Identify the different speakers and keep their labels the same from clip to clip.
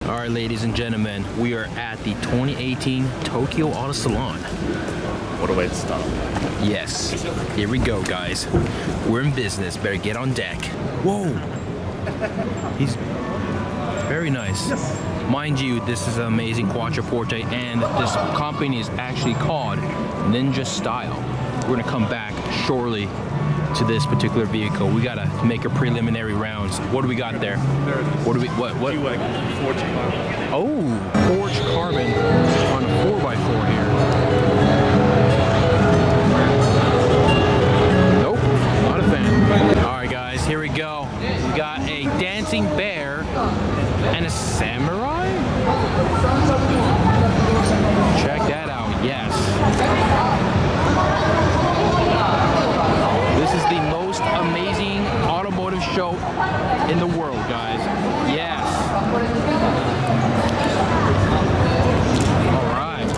Speaker 1: All right, ladies and gentlemen, we are at the 2018 Tokyo Auto Salon.
Speaker 2: What a way to start.
Speaker 1: Yes, here we go, guys. We're in business. Better get on deck. Whoa, he's very nice.
Speaker 2: Yes.
Speaker 1: Mind you, this is an amazing Quattroporte, and this company is actually called Ninja Style. We're gonna come back shortly to this particular vehicle. We gotta make a preliminary rounds. What do we got there? What do we, what?
Speaker 2: Forged carbon.
Speaker 1: Oh, forged carbon on a 4x4 here. Nope, not a fan. All right, guys, here we go. We got a dancing bear and a samurai? Check that out, yes. This is the most amazing automotive show in the world, guys. Yes. All right.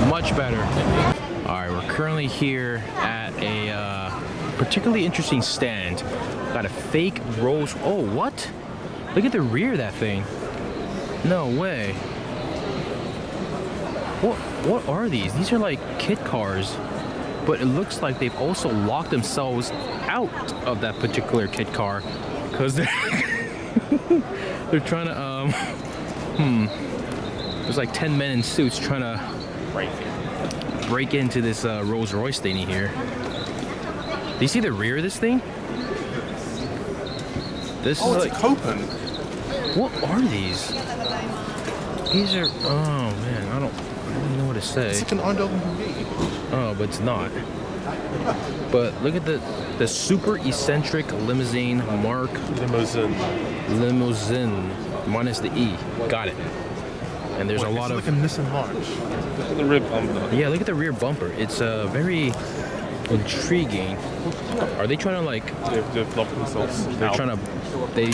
Speaker 1: Much better. All right, we're currently here at a particularly interesting stand. Got a fake Rolls. Oh, what? Look at the rear of that thing. No way. What are these? These are like kit cars. But it looks like they've also locked themselves out of that particular kit car because they're they're trying to there's like 10 men in suits trying to break into this Rolls Royce thingy here. Do you see the rear of this thing? This is like
Speaker 2: open.
Speaker 1: What are these? These are, oh man, I don't know what to say.
Speaker 2: It's like an undoubted movie.
Speaker 1: Oh, but it's not. But look at the super eccentric limousine mark. Limousine minus the E. Got it. And there's a lot of
Speaker 2: like a Nissan March. Look at the rear bumper.
Speaker 1: Yeah, look at the rear bumper. It's very intriguing. Are they trying to like?
Speaker 2: They've locked themselves.
Speaker 1: They're trying to.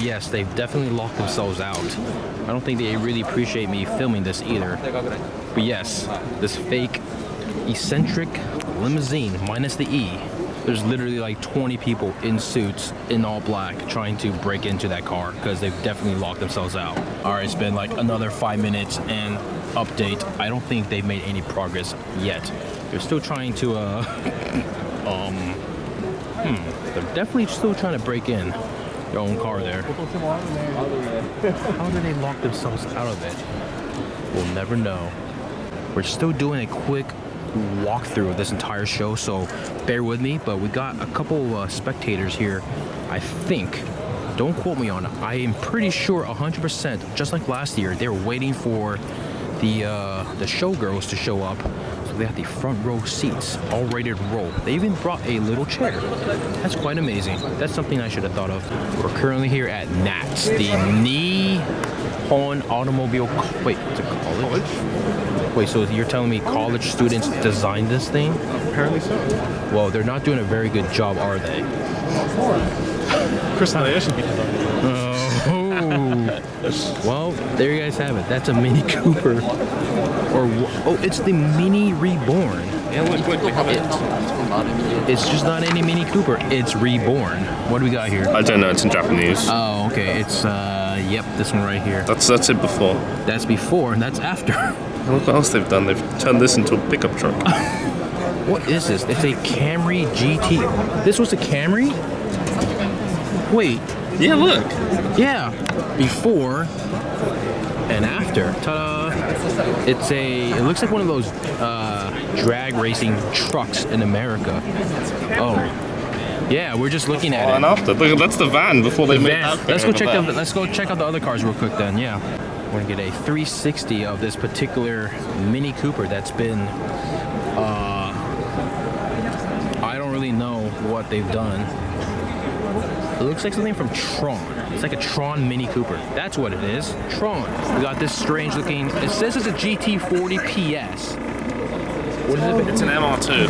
Speaker 1: Yes, they've definitely locked themselves out. I don't think they really appreciate me filming this either. But yes, this fake eccentric limousine minus the E. There's literally like 20 people in suits in all black trying to break into that car because they've definitely locked themselves out. All right, it's been like another 5 minutes and update. I don't think they've made any progress yet. They're still trying to they're definitely still trying to break in their own car there. How do they lock themselves out of it? We'll never know. We're still doing a quick walkthrough of this entire show, so bear with me, but we got a couple spectators here. I think, don't quote me on it, I am pretty sure 100%, just like last year, they were waiting for the showgirls to show up. So they have the front row seats all ready to roll. They even brought a little chair. That's quite amazing. That's something I should have thought of. We're currently here at NATS, the Nihon Automobile. Wait, it's a college? Wait, so you're telling me college students designed this thing?
Speaker 2: Apparently so.
Speaker 1: Well, they're not doing a very good job, are they?
Speaker 2: Chris Nader should be designed.
Speaker 1: Well, there you guys have it. That's a Mini Cooper. Oh, it's the Mini Reborn.
Speaker 2: Yeah,
Speaker 1: It's just not any Mini Cooper. It's Reborn. What do we got here?
Speaker 2: I don't know. It's in Japanese.
Speaker 1: Oh, okay. It's yep, this one right here.
Speaker 2: That's it before.
Speaker 1: That's before, and that's after.
Speaker 2: Look what else they've done. They've turned this into a pickup truck.
Speaker 1: What is this? It's a Camry GT. This was a Camry? Wait.
Speaker 2: Yeah, look.
Speaker 1: Yeah. Before and after. Ta-da! It looks like one of those drag racing trucks in America. Oh. Yeah, we're just looking at it.
Speaker 2: And after. Look, that's the van before they made that.
Speaker 1: Let's go check out the other cars real quick then. Yeah. We're gonna get a 360 of this particular Mini Cooper that's been I don't really know what they've done. It looks like something from Tron. It's like a Tron Mini Cooper. That's what it is. Tron. We got this strange looking, it says it's a GT40 PS. What is it?
Speaker 2: It's an MR2.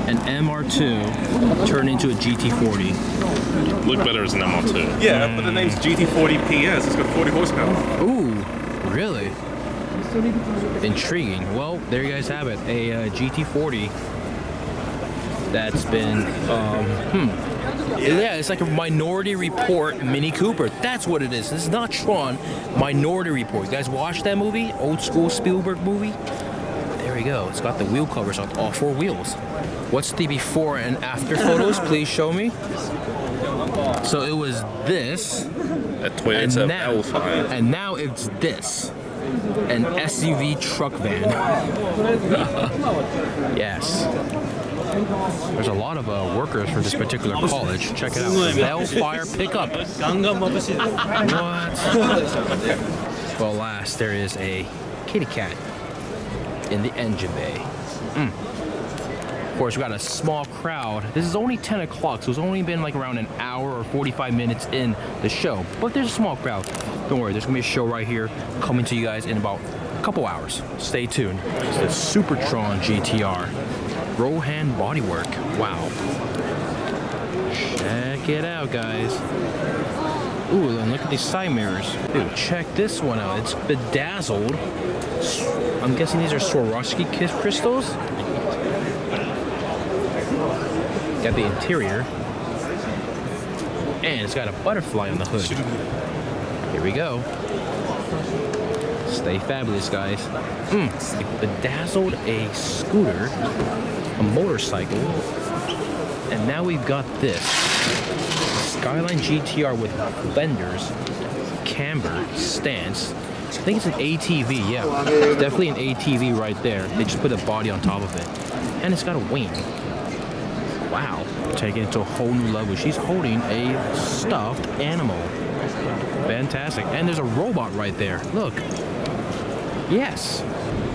Speaker 1: An MR2 turned into a GT40.
Speaker 2: Look better as an MR2. Yeah, but the name's GT40 PS. It's got 40 horsepower.
Speaker 1: Ooh, really? Intriguing. Well, there you guys have it. A GT40 that's been, yeah, it's like a Minority Report Mini Cooper. That's what it is. This is not Tron, Minority Report. You guys watch that movie? Old school Spielberg movie? There we go. It's got the wheel covers on all 4 wheels. What's the before and after photos? Please show me. So it was this.
Speaker 2: A Toyota L5.
Speaker 1: And now it's this. An SUV truck van. Yes. There's a lot of workers for this particular college. Check it out. Bellfire pickup. What? Well, last there is a kitty cat in the engine bay. Of course, we got a small crowd. This is only 10 o'clock, so it's only been like around an hour or 45 minutes in the show. But there's a small crowd. Don't worry, there's gonna be a show right here coming to you guys in about a couple hours. Stay tuned. It's the Supertron GTR. Rohan bodywork. Wow. Check it out, guys. Ooh, and look at these side mirrors. Dude, check this one out. It's bedazzled. I'm guessing these are Swarovski crystals. Got the interior. And it's got a butterfly on the hood. Here we go. Stay fabulous, guys. They bedazzled a scooter, a motorcycle, and now we've got this. Skyline GTR with fenders, camber, stance. I think it's an ATV, yeah. It's definitely an ATV right there. They just put a body on top of it. And it's got a wing. Wow. Taking it to a whole new level. She's holding a stuffed animal. Fantastic. And there's a robot right there. Look. Yes.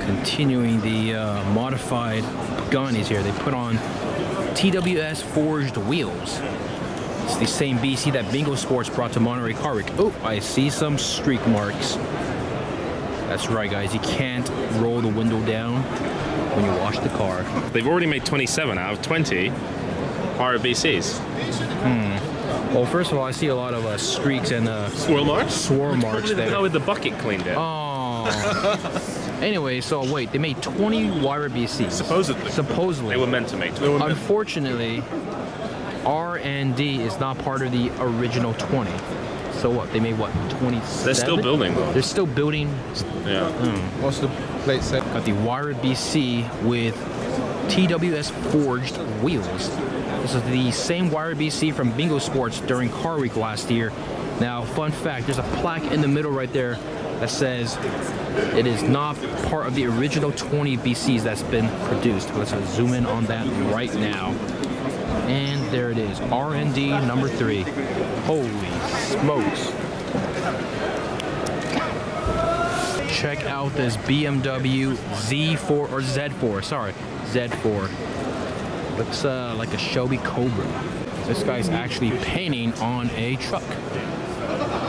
Speaker 1: Continuing the modified Paganis here. They put on TWS forged wheels. It's the same BC that Bingo Sports brought to Monterey Car Week. Oh, I see some streak marks. That's right, guys. You can't roll the window down when you wash the car.
Speaker 2: They've already made 27 out of 20 RBCs.
Speaker 1: Well, first of all, I see a lot of streaks and
Speaker 2: Swirl marks?
Speaker 1: Swirl marks there.
Speaker 2: How with the bucket cleaned it.
Speaker 1: Oh. Anyway, so wait, they made 20 YRBCs.
Speaker 2: Supposedly.
Speaker 1: Supposedly.
Speaker 2: They were meant to make 20.
Speaker 1: Unfortunately, R&D is not part of the original 20. So what? They made what? 27?
Speaker 2: They're still building though.
Speaker 1: They're still building.
Speaker 2: Yeah.
Speaker 3: What's the plate say?
Speaker 1: Got the YRBC with TWS forged wheels. This is the same YRBC from Bingo Sports during Car Week last year. Now, fun fact, there's a plaque in the middle right there that says it is not part of the original 20 BCs that's been produced. Let's zoom in on that right now. And there it is, R&D number 3. Holy smokes. Check out this BMW Z4, or Z4, sorry, Z4. Looks like a Shelby Cobra. This guy's actually painting on a truck.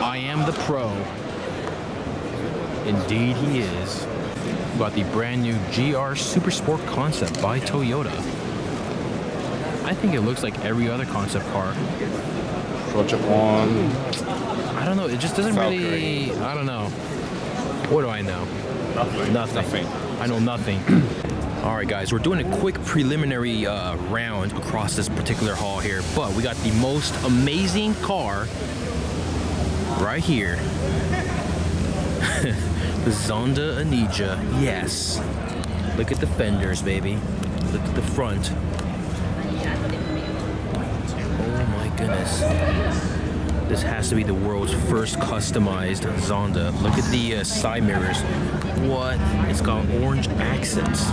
Speaker 1: I am the pro. Indeed he is. Got the brand new GR Super Sport concept by Toyota. I think it looks like every other concept car.
Speaker 3: Project One.
Speaker 1: I don't know, it just doesn't really, I don't know. What do I know? Nothing. I know nothing. All right, guys, we're doing a quick preliminary round across this particular hall here, but we got the most amazing car right here. The Zonda Anija, yes. Look at the fenders, baby. Look at the front. Oh my goodness. This has to be the world's first customized Zonda. Look at the side mirrors. What? It's got orange accents.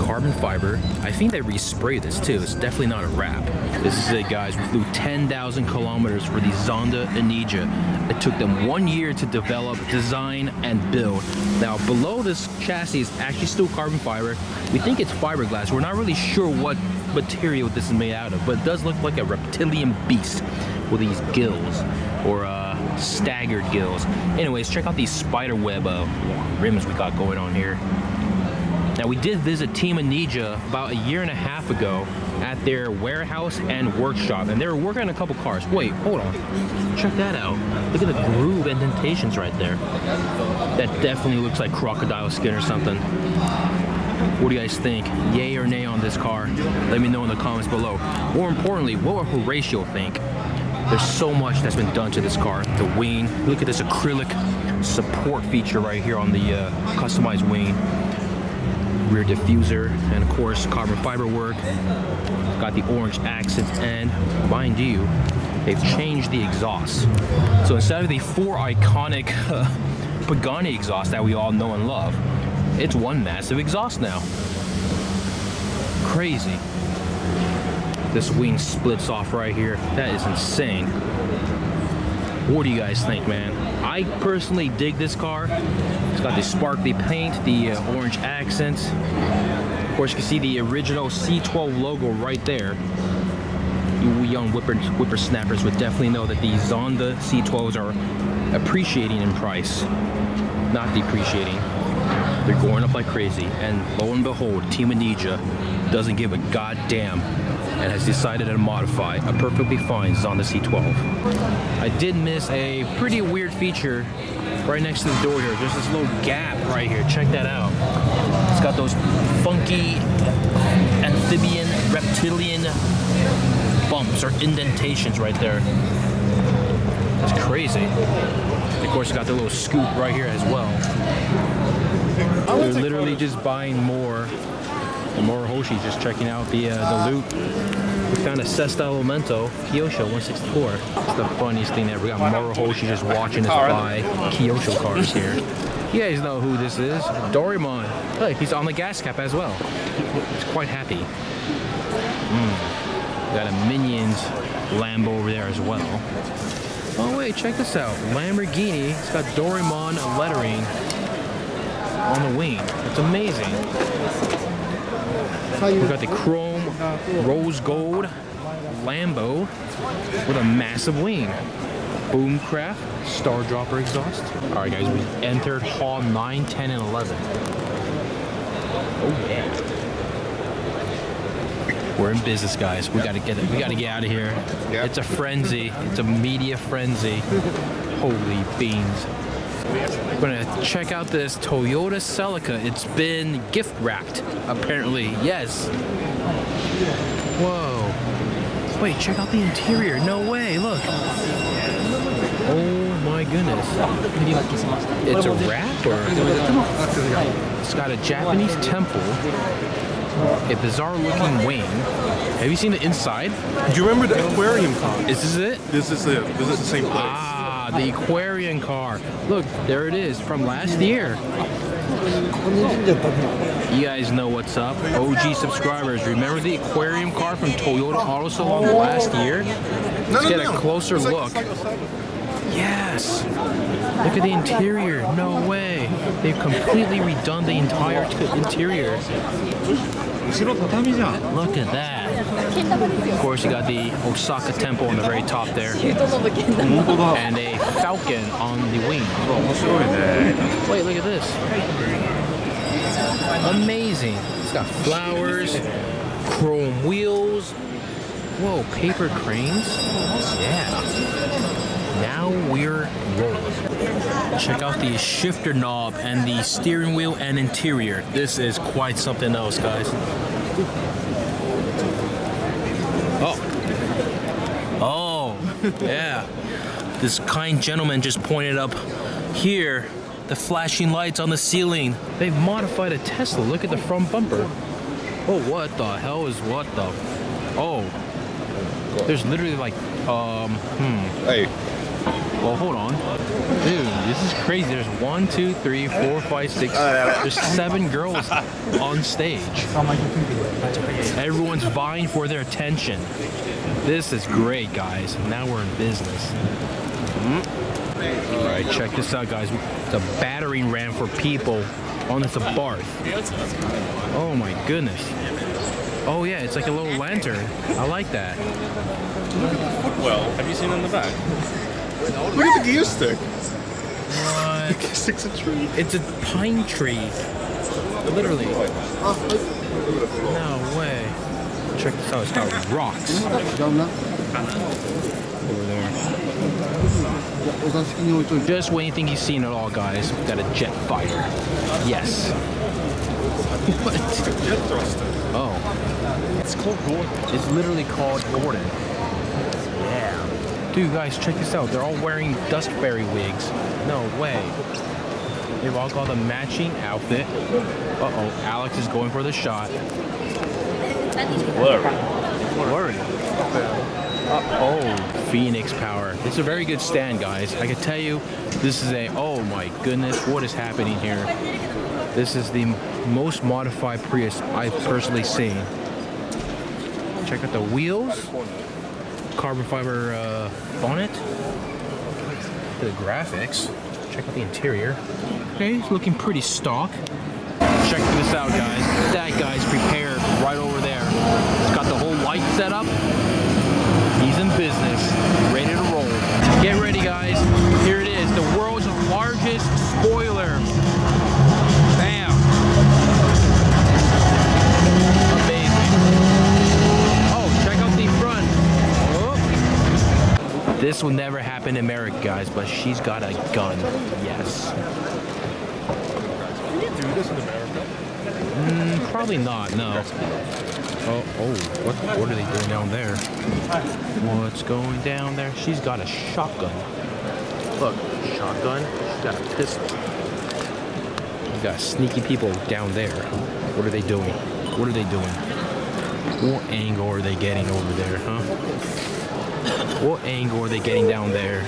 Speaker 1: Carbon fiber. I think they resprayed this too. It's definitely not a wrap. This is it, guys. We flew 10,000 kilometers for the Zonda Anija. It took them 1 year to develop, design, and build. Now, below this chassis is actually still carbon fiber. We think it's fiberglass. We're not really sure what material this is made out of, but it does look like a reptilian beast with these gills, or staggered gills. Anyways, check out these spider web rims we got going on here. Now, we did visit Team Anija about a year and a half ago at their warehouse and workshop, and they were working on a couple cars. Wait, hold on. Check that out. Look at the groove indentations right there. That definitely looks like crocodile skin or something. What do you guys think? Yay or nay on this car? Let me know in the comments below. More importantly, what will Horatio think? There's so much that's been done to this car. The wing, look at this acrylic support feature right here on the customized wing. Rear diffuser, and of course carbon fiber work. Got the orange accents, and mind you, they've changed the exhaust. So instead of the 4 iconic Pagani exhaust that we all know and love, it's one massive exhaust now. Crazy. This wing splits off right here. That is insane. What do you guys think, man? I personally dig this car. It's got the sparkly paint, the orange accents. Of course, you can see the original C12 logo right there. You young whippersnappers would definitely know that the Zonda C12s are appreciating in price, not depreciating. They're going up like crazy, and lo and behold, Team Ninja doesn't give a goddamn and has decided to modify a perfectly fine Zonda C12. I did miss a pretty weird feature right next to the door here. There's this little gap right here. Check that out. It's got those funky amphibian, reptilian bumps or indentations right there. It's crazy. Of course, you got the little scoop right here as well. They're literally just buying more. And Morohoshi's just checking out the loop. We found a Sesta Elemento Kyosho 164. It's the funniest thing ever. We got Morohoshi just watching us buy Kyosho cars here. You guys know who this is. Doraemon. Look, he's on the gas cap as well. He's quite happy. Got a Minions Lambo over there as well. Oh wait, check this out. Lamborghini. It's got Doraemon lettering on the wing. It's amazing. We got the chrome rose gold Lambo with a massive wing. Boomcraft Star Dropper exhaust. All right, guys, we entered hall 9, 10, and 11. Oh yeah. We're in business, guys. We gotta get it. We gotta get out of here.
Speaker 3: Yeah.
Speaker 1: It's a frenzy. It's a media frenzy. Holy beans. We're gonna check out this Toyota Celica. It's been gift wrapped, apparently. Yes. Whoa. Wait, check out the interior. No way. Look. Oh my goodness. It's a wrap, or it's got a Japanese temple, a bizarre looking wing. Have you seen the inside?
Speaker 2: Do you remember the aquarium car?
Speaker 1: Is this it?
Speaker 2: This is it. This is the same place.
Speaker 1: Ah, the aquarium car. Look, there it is from last year. You guys know what's up. OG subscribers, remember the aquarium car from Toyota Auto Salon last year? Let's get a closer look. Yes. Look at the interior. No way. They've completely redone the entire interior. Look at that. Of course, you got the Osaka Temple on the very top there. And a falcon on the wing. Wait, look at this. Amazing. It's got flowers, chrome wheels. Whoa, paper cranes. Yeah. Now we're rolling. Check out the shifter knob and the steering wheel and interior. This is quite something else, guys. Oh, yeah. This kind gentleman just pointed up here, the flashing lights on the ceiling. They've modified a Tesla. Look at the front bumper. Oh, what the hell is what the? Oh, there's literally like,
Speaker 3: Hey.
Speaker 1: Well, hold on. Dude, this is crazy. There's 1, 2, 3, 4, 5, 6. There's 7 girls on stage. Everyone's vying for their attention. This is great, guys. Now we're in business. All right, check this out, guys. It's a battering ram for people on this Barth. Oh my goodness. Oh yeah, it's like a little lantern. I like that.
Speaker 2: Well, have you seen it in the back?
Speaker 3: Look at the gear stick.
Speaker 1: What?
Speaker 3: It's a tree.
Speaker 1: It's a pine tree. Literally. No way. Check this out. It's got rocks. Over there. Just when you think you've seen it all, guys, we got a jet fighter. Yes. What?
Speaker 2: Jet thruster.
Speaker 1: Oh.
Speaker 2: It's called Gordon.
Speaker 1: It's literally called Gordon. Yeah. Dude, guys, check this out. They're all wearing Dust Fairy wigs. No way. They've all got a matching outfit. Uh-oh, Alex is going for the shot.
Speaker 2: Blurry.
Speaker 1: Blurry. Uh-oh, Phoenix power. It's a very good stand, guys. I can tell you, this is a, oh my goodness, what is happening here? This is the most modified Prius I've personally seen. Check out the wheels. Carbon fiber bonnet. The graphics. Check out the interior. Okay, it's looking pretty stock. Check this out, guys. That guy's prepared right over there. He's got the whole light set up. He's in business, ready to roll. Get ready, guys. Here it is, the world's largest spoiler. Bam. Amazing. Oh, check out the front. Oh. This will never happen in America, guys, but she's got a gun. Yes.
Speaker 3: Can you do this in America?
Speaker 1: Probably not, no. Oh, what are they doing down there? What's going down there? She's got a shotgun. Look, shotgun. She's got a pistol. You got sneaky people down there. What are they doing? What are they doing? What angle are they getting over there, huh? What angle are they getting down there?